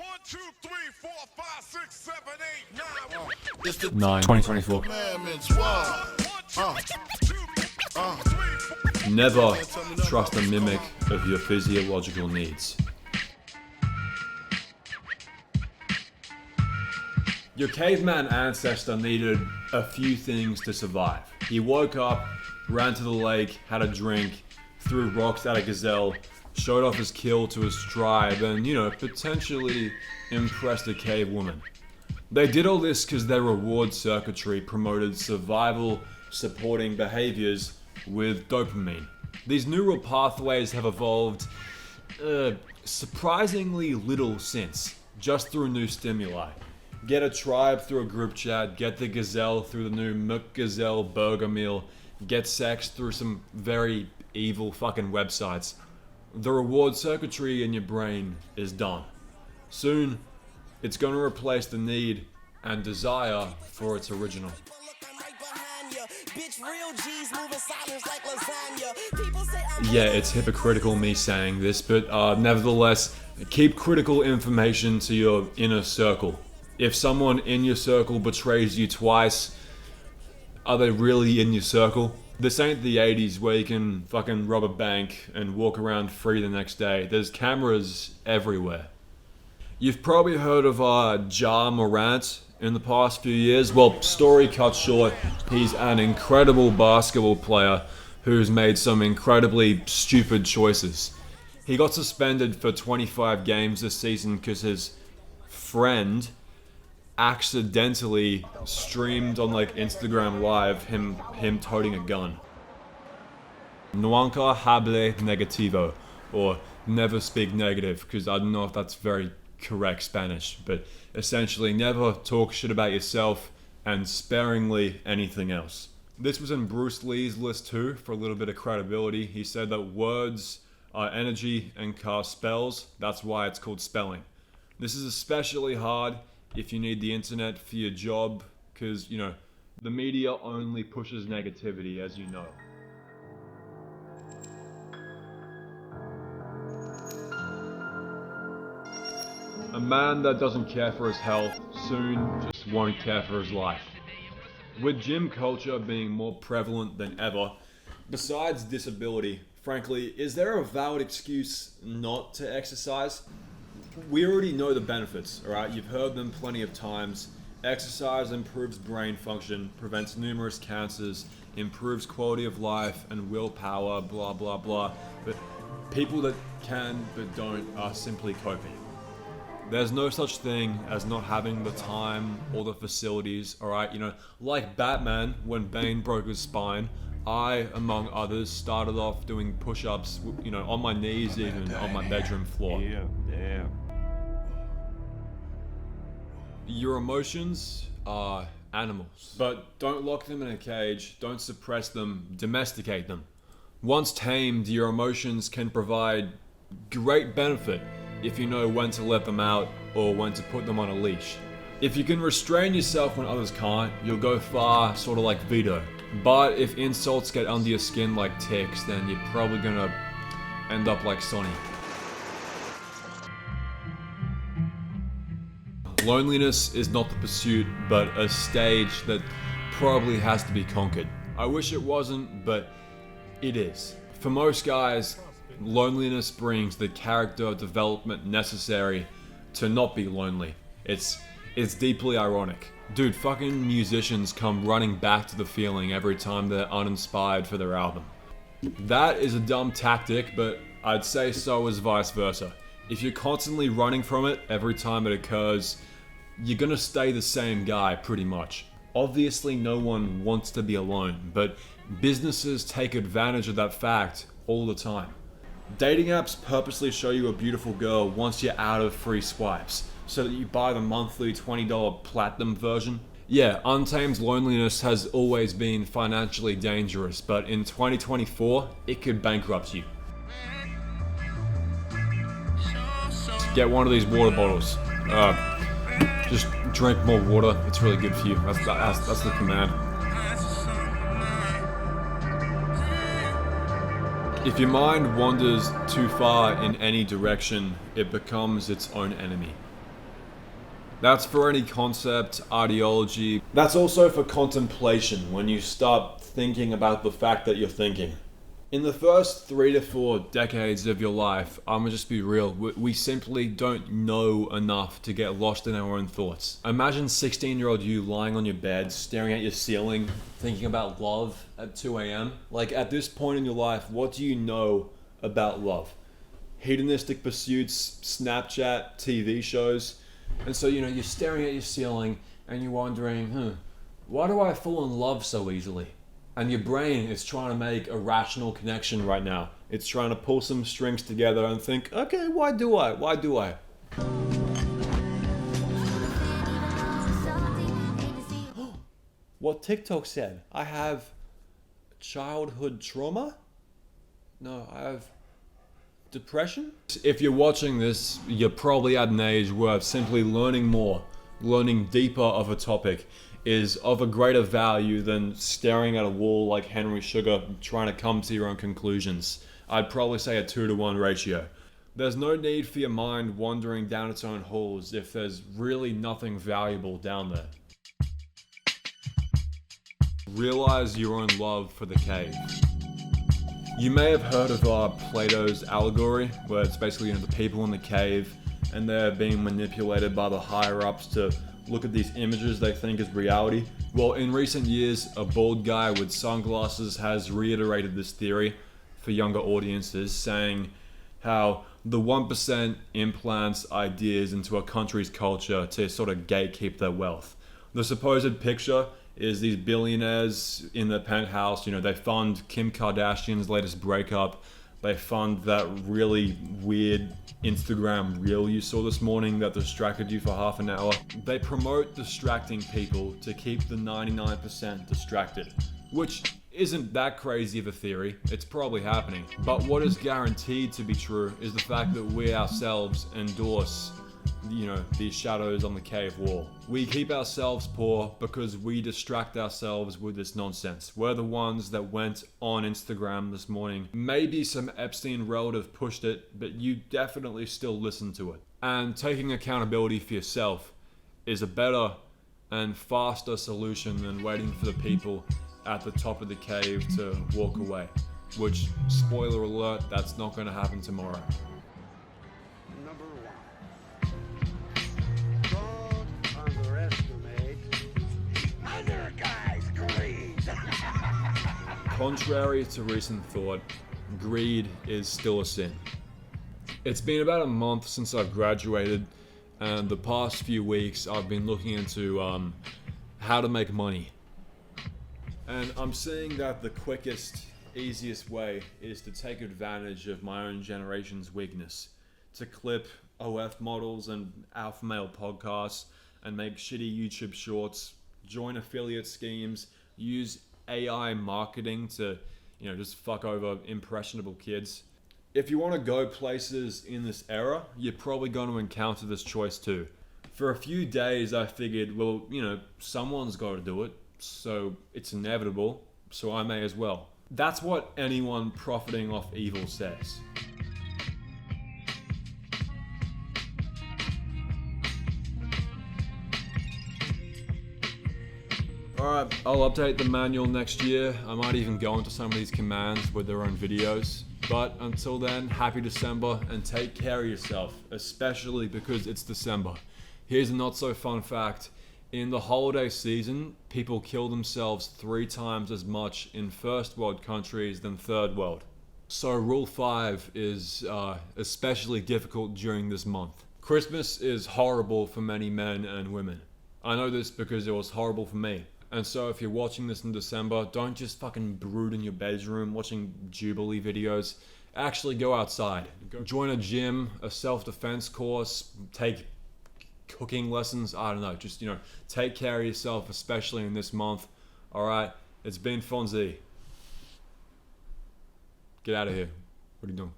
1, 2, 3, 4, 5, 6, 7, 8, 9. It's the 2024. commandments. Never trust a mimic of your physiological needs. Your caveman ancestor needed a few things to survive. He woke up, ran to the lake, had a drink, threw rocks at a gazelle, showed off his kill to his tribe, and, potentially impressed a cave woman. They did all this because their reward circuitry promoted survival supporting behaviors with dopamine. These neural pathways have evolved surprisingly little since, just through new stimuli. Get a tribe through a group chat, get the gazelle through the new McGazelle burger meal, get sex through some very evil fucking websites. The reward circuitry in your brain is done. Soon, it's going to replace the need and desire for its original. Yeah, it's hypocritical me saying this, but nevertheless, keep critical information to your inner circle. If someone in your circle betrays you twice, are they really in your circle? This ain't the 80s where you can fucking rob a bank and walk around free the next day. There's cameras everywhere. You've probably heard of Ja Morant in the past few years. Well, story cut short, he's an incredible basketball player who's made some incredibly stupid choices. He got suspended for 25 games this season because his friend accidentally streamed on Instagram Live him toting a gun. Nunca hable, negativo, or never speak negative, because I don't know if that's very correct Spanish, but essentially never talk shit about yourself and sparingly anything else. This was in Bruce Lee's list too, for a little bit of credibility. He said that words are energy and cast spells. That's why it's called spelling. This is especially hard if you need the internet for your job, because, the media only pushes negativity, as you know. A man that doesn't care for his health soon just won't care for his life. With gym culture being more prevalent than ever, besides disability, frankly, is there a valid excuse not to exercise? We already know the benefits, alright? You've heard them plenty of times. Exercise improves brain function, prevents numerous cancers, improves quality of life and willpower, blah blah blah. But people that can but don't are simply coping. There's no such thing as not having the time or the facilities, alright? Like Batman, when Bane broke his spine, I, among others, started off doing push-ups, on my knees even, on my bedroom floor. Yeah. Your emotions are animals, but don't lock them in a cage, don't suppress them, domesticate them. Once tamed, your emotions can provide great benefit if you know when to let them out or when to put them on a leash. If you can restrain yourself when others can't, you'll go far, sort of like Vito. But if insults get under your skin like ticks, then you're probably gonna end up like Sonny. Loneliness is not the pursuit, but a stage that probably has to be conquered. I wish it wasn't, but it is. For most guys, loneliness brings the character development necessary to not be lonely. It's deeply ironic. Dude, fucking musicians come running back to the feeling every time they're uninspired for their album. That is a dumb tactic, but I'd say so is vice versa. If you're constantly running from it every time it occurs, you're gonna stay the same guy pretty much. Obviously no one wants to be alone, but businesses take advantage of that fact all the time. Dating apps purposely show you a beautiful girl once you're out of free swipes, so that you buy the monthly $20 platinum version. Yeah, untamed loneliness has always been financially dangerous, but in 2024, it could bankrupt you. Get one of these water bottles. Just drink more water, it's really good for you. That's the command. If your mind wanders too far in any direction, it becomes its own enemy. That's for any concept, ideology. That's also for contemplation, when you start thinking about the fact that you're thinking. In the first 3 to 4 decades of your life, I'm gonna just be real, we simply don't know enough to get lost in our own thoughts. Imagine 16-year-old you lying on your bed, staring at your ceiling, thinking about love at 2 a.m. Like, at this point in your life, what do you know about love? Hedonistic pursuits, Snapchat, TV shows. And so, you're staring at your ceiling and you're wondering, why do I fall in love so easily? And your brain is trying to make a rational connection right now. It's trying to pull some strings together and think, okay, why do I? What TikTok said, I have childhood trauma? No, I have depression? If you're watching this, you're probably at an age where simply learning more, learning deeper of a topic is of a greater value than staring at a wall like Henry Sugar trying to come to your own conclusions. I'd probably say a 2-to-1 ratio. There's no need for your mind wandering down its own holes if there's really nothing valuable down there. Realize your own love for the cave. You may have heard of Plato's allegory, where it's basically the people in the cave and they're being manipulated by the higher-ups to look at these images they think is reality. Well, in recent years, a bald guy with sunglasses has reiterated this theory for younger audiences, saying how the 1% implants ideas into a country's culture to sort of gatekeep their wealth. The supposed picture is these billionaires in their penthouse, they fund Kim Kardashian's latest breakup. They fund that really weird Instagram reel you saw this morning that distracted you for half an hour. They promote distracting people to keep the 99% distracted, which isn't that crazy of a theory. It's probably happening. But what is guaranteed to be true is the fact that we ourselves endorse these shadows on the cave wall. We keep ourselves poor because we distract ourselves with this nonsense. We're the ones that went on Instagram this morning. Maybe some Epstein relative pushed it, but you definitely still listen to it. And taking accountability for yourself is a better and faster solution than waiting for the people at the top of the cave to walk away. Which, spoiler alert, that's not going to happen tomorrow. Contrary to recent thought, greed is still a sin. It's been about a month since I've graduated, and the past few weeks I've been looking into how to make money. And I'm seeing that the quickest, easiest way is to take advantage of my own generation's weakness, to clip OF models and alpha male podcasts and make shitty YouTube shorts, join affiliate schemes, use AI marketing to, just fuck over impressionable kids. If you want to go places in this era, you're probably going to encounter this choice too. For a few days, I figured, well, someone's got to do it, so it's inevitable, so I may as well. That's what anyone profiting off evil says. Alright, I'll update the manual next year. I might even go into some of these commands with their own videos. But until then, happy December and take care of yourself, especially because it's December. Here's a not so fun fact. In the holiday season, people kill themselves 3 times as much in first world countries than third world. So rule 5 is especially difficult during this month. Christmas is horrible for many men and women. I know this because it was horrible for me. And so if you're watching this in December, don't just fucking brood in your bedroom watching Jubilee videos. Actually go outside. Go join a gym, a self-defense course, take cooking lessons. I don't know, just, take care of yourself, especially in this month. Alright, it's been Fon-Z. Get out of here. What are you doing?